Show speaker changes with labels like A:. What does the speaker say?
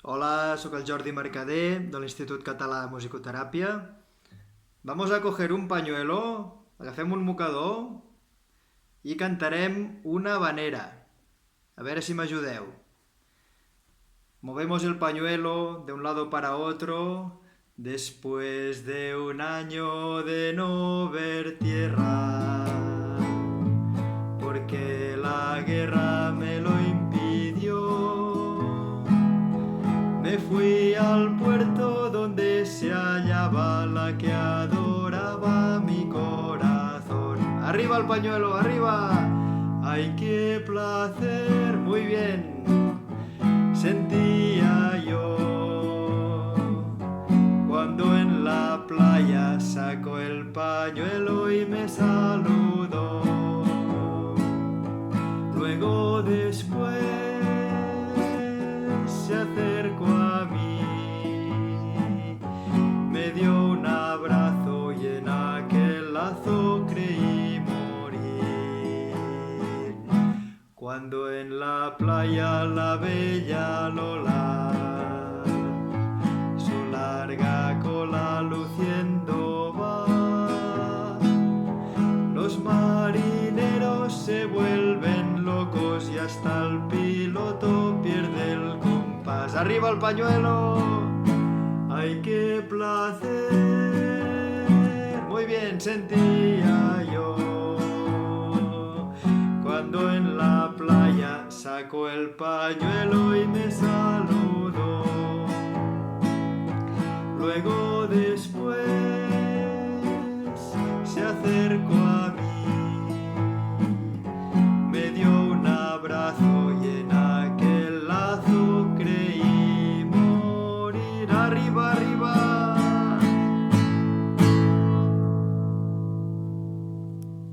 A: Hola, sóc el Jordi Mercader de l'Institut Català de Musicoteràpia. Vamos a coger un pañuelo, agafem un mocador i cantarem una habanera. A veure si m'ajudeu. Movemos el pañuelo de un lado para otro. Después de un año de no ver tierra, porque la guerra me lo impidió. Me fui al puerto donde se hallaba la que adoraba mi corazón. ¡Arriba el pañuelo, arriba! ¡Ay, qué placer! Muy bien, sentía yo cuando en la playa sacó el pañuelo y me saludó. Luego después se acercó a mí, me dio un abrazo y en aquel lazo creí morir. Cuando en la playa la bella Lola, su larga cola luciendo va, los marineros se vuelven locos y hasta el piloto pierde el compás. ¡Arriba el pañuelo! ¡Ay, qué placer! Muy bien, sentía yo cuando en la playa sacó el pañuelo y me saludó. Luego después se acercó a mí, me dio un abrazo y en aquel lazo creí morir. ¡Arriba, arriba!